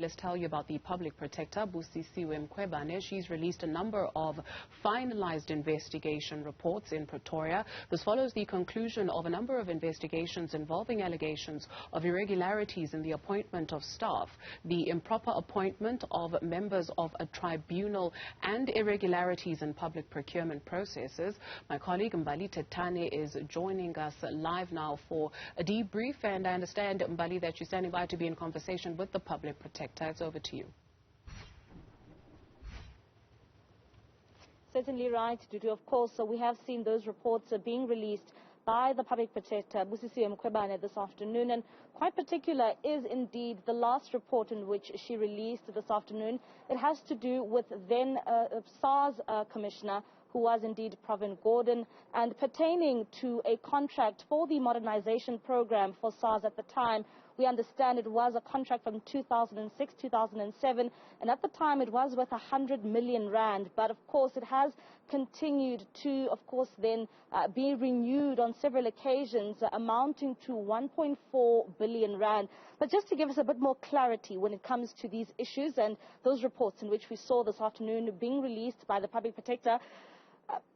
Let's tell you about the Public Protector Busisiwe Mkhwebane. She's released a number of finalized investigation reports in Pretoria. This follows the conclusion of a number of investigations involving allegations of irregularities in the appointment of staff, the improper appointment of members of a tribunal, and irregularities in public procurement processes. My colleague Mbali Thethani is joining us live now for a debrief, and I understand, Mbali, that you're standing by to be in conversation with the Public Protector. It's over to you. Certainly right, Dudu. Of course, we have seen those reports being released by the Public Protector Busisiwe Mkhwebane this afternoon, and quite particular is indeed the last report in which she released this afternoon. It has to do with then SARS Commissioner, who was indeed Pravin Gordhan, and pertaining to a contract for the modernization program for SARS at the time. We understand it was a contract from 2006-2007, and at the time it was worth 100 million rand. But of course it has continued to, of course, then be renewed on several occasions, amounting to 1.4 billion rand. But just to give us a bit more clarity when it comes to these issues and those reports in which we saw this afternoon being released by the Public Protector,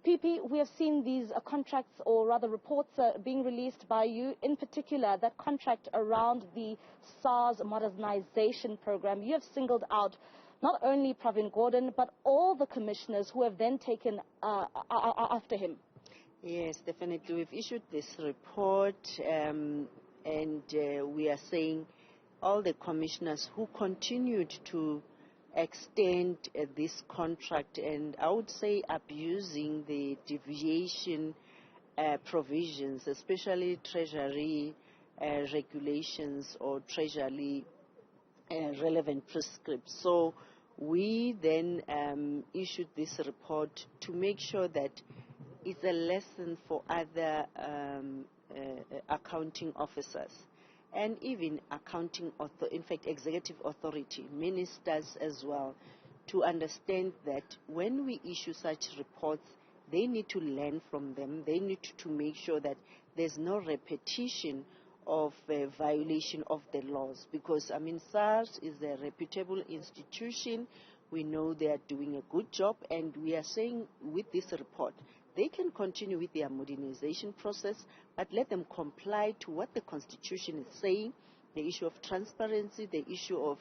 PP, we have seen these contracts, or rather reports, being released by you, in particular that contract around the SARS modernization program. You have singled out not only Pravin Gordhan, but all the commissioners who have then taken after him. Yes, definitely. We've issued this report, and we are saying all the commissioners who continued to extend this contract, and I would say abusing the deviation provisions, especially Treasury regulations or Treasury relevant prescripts. So we then issued this report to make sure that it's a lesson for other accounting officers and even executive authority, ministers as well, to understand that when we issue such reports, they need to learn from them. They need to make sure that there's no repetition of violation of the laws. Because, SARS is a reputable institution. We know they are doing a good job, and we are saying with this report, they can continue with their modernization process, but let them comply to what the Constitution is saying, the issue of transparency, the issue of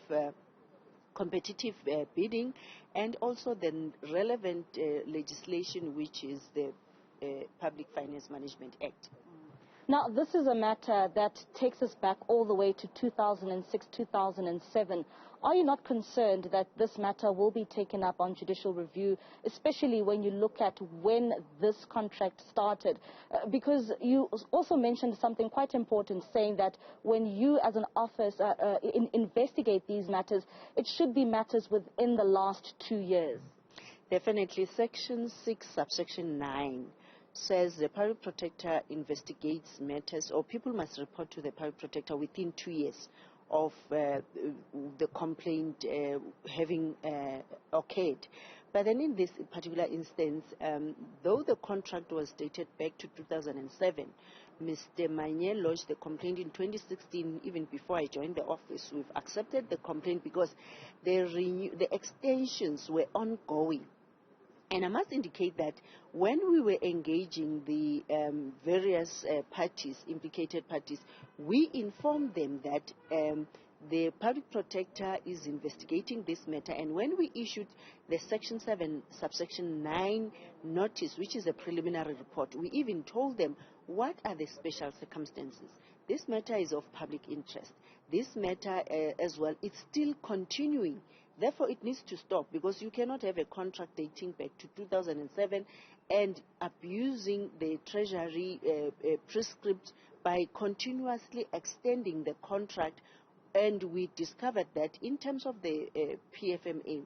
competitive bidding, and also the relevant legislation, which is the Public Finance Management Act. Now, this is a matter that takes us back all the way to 2006-2007. Are you not concerned that this matter will be taken up on judicial review, especially when you look at when this contract started? Because you also mentioned something quite important, saying that when you as an office investigate these matters, it should be matters within the last 2 years. Definitely. Section 6, subsection 9 says the Public Protector investigates matters, or people must report to the Public Protector within 2 years of the complaint having occurred. But then in this particular instance, though the contract was dated back to 2007, Mr. Manye lodged the complaint in 2016, even before I joined the office. We've accepted the complaint because the extensions were ongoing. And I must indicate that when we were engaging the various implicated parties, we informed them that the Public Protector is investigating this matter. And when we issued the Section 7, subsection 9 notice, which is a preliminary report, we even told them what are the special circumstances. This matter is of public interest. This matter as well, it's still continuing. Therefore, it needs to stop, because you cannot have a contract dating back to 2007 and abusing the Treasury prescript by continuously extending the contract. And we discovered that in terms of the PFMA,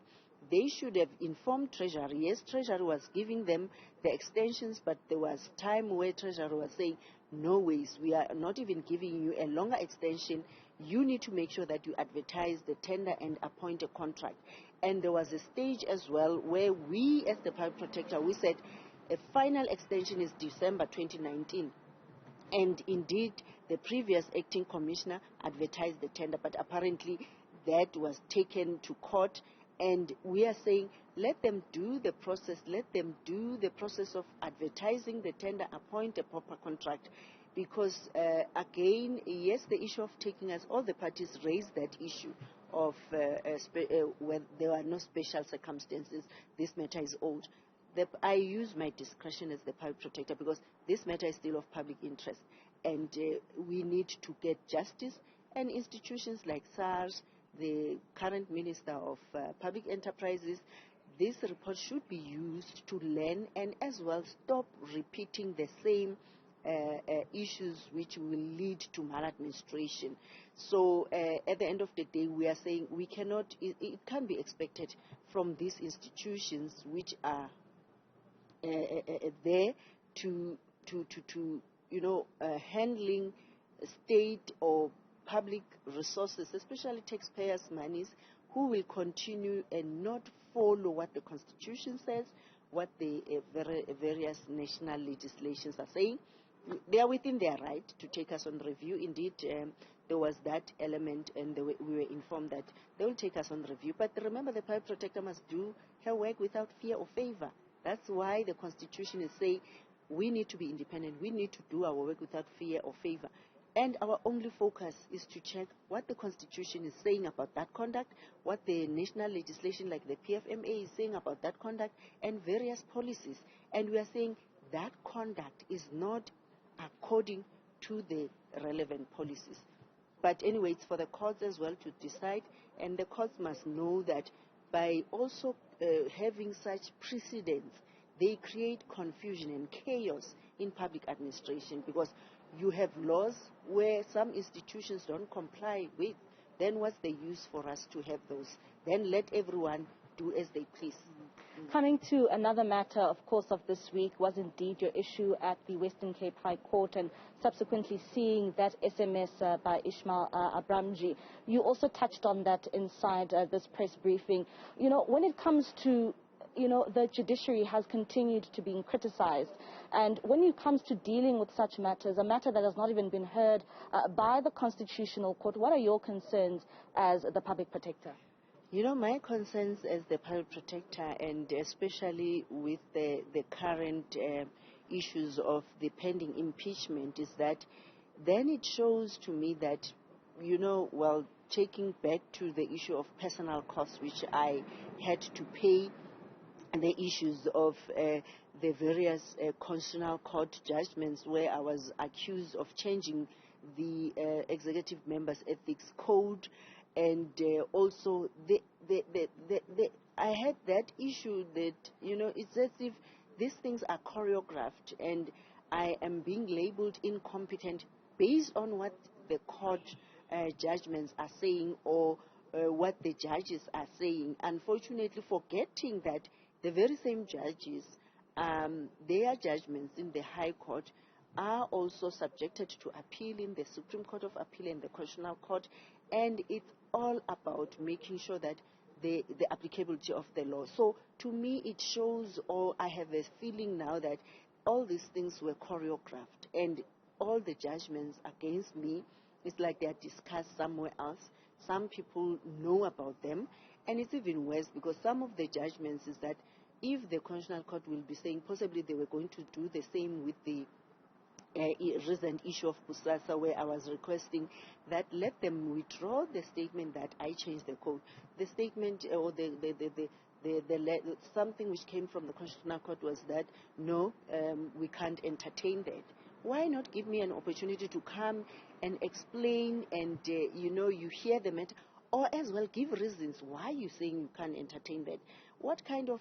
they should have informed Treasury. Yes, Treasury was giving them the extensions, but there was time where Treasury was saying, no ways, we are not even giving you a longer extension. You need to make sure that you advertise the tender and appoint a contract. And there was a stage as well where we, as the Public Protector, we said a final extension is December 2019. And indeed, the previous acting commissioner advertised the tender, but apparently that was taken to court. And we are saying, let them do the process, let them do the process of advertising the tender, appoint a proper contract. Because, again, yes, the issue of taking us, all the parties raised that issue of when there are no special circumstances, this matter is old. I use my discretion as the public protector because this matter is still of public interest. And we need to get justice, and institutions like SARS, the current Minister of Public Enterprises, this report should be used to learn and as well stop repeating the same issues which will lead to maladministration. So at the end of the day, we are saying we cannot, it can't be expected from these institutions which are there to handling state or public resources, especially taxpayers' monies, who will continue and not follow what the Constitution says, what the various national legislations are saying. They are within their right to take us on review. Indeed, there was that element, and we were informed that they will take us on review. But remember, the public protector must do her work without fear or favor. That's why the Constitution is saying we need to be independent. We need to do our work without fear or favor. And our only focus is to check what the Constitution is saying about that conduct, what the national legislation like the PFMA is saying about that conduct, and various policies. And we are saying that conduct is not according to the relevant policies. But anyway, it's for the courts as well to decide, and the courts must know that by also having such precedents, they create confusion and chaos in public administration, because you have laws where some institutions don't comply with. Then what's the use for us to have those? Then let everyone do as they please. Coming to another matter, of course, of this week was indeed your issue at the Western Cape High Court, and subsequently seeing that SMS by Ishmael Abramji. You also touched on that inside this press briefing. You know, when it comes to the judiciary has continued to be criticized. And when it comes to dealing with such matters, a matter that has not even been heard by the Constitutional Court, what are your concerns as the public protector? You know, my concerns as the public protector, and especially with the current issues of the pending impeachment, is that then it shows to me that, taking back to the issue of personal costs, which I had to pay, the issues of the various constitutional court judgments where I was accused of changing the executive members' ethics code, and also I had that issue that, it's as if these things are choreographed and I am being labeled incompetent based on what the court judgments are saying or what the judges are saying. Unfortunately, forgetting that the very same judges, their judgments in the High Court are also subjected to appeal in the Supreme Court of Appeal and the Constitutional Court, and it's all about making sure that the applicability of the law. So to me it shows, or I have a feeling now, that all these things were choreographed, and all the judgments against me, it's like they are discussed somewhere else. Some people know about them, and it's even worse because some of the judgments is that if the Constitutional Court will be saying possibly they were going to do the same with the recent issue of Busasa, where I was requesting that let them withdraw the statement that I changed the code. The statement or something which came from the Constitutional Court was that no, we can't entertain that. Why not give me an opportunity to come and explain, and you hear the matter, or as well give reasons why you're saying you can't entertain that? What kind of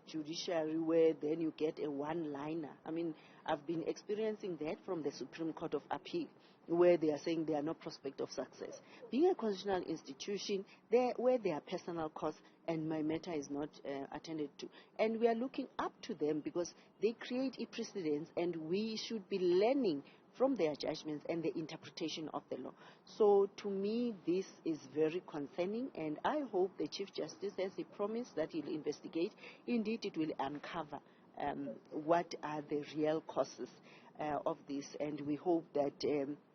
judiciary where then you get a one-liner? I mean, I've been experiencing that from the Supreme Court of Appeal, where they are saying there are no prospect of success. Being a constitutional institution, where there are personal costs and my matter is not attended to. And we are looking up to them because they create a precedent, and we should be learning from their judgments and the interpretation of the law. So to me, this is very concerning, and I hope the Chief Justice, as he promised that he'll investigate, indeed it will uncover what are the real causes of this, and we hope that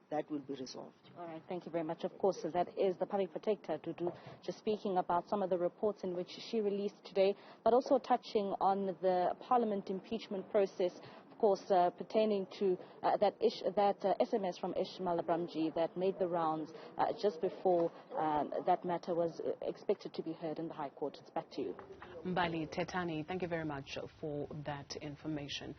that will be resolved. All right, thank you very much. Of course, that is the Public Protector, Dudu, just speaking about some of the reports in which she released today, but also touching on the Parliament impeachment process, of course, pertaining to that SMS from Ishmael Abramji that made the rounds just before that matter was expected to be heard in the High Court. It's back to you. Mbali Thethani, thank you very much for that information.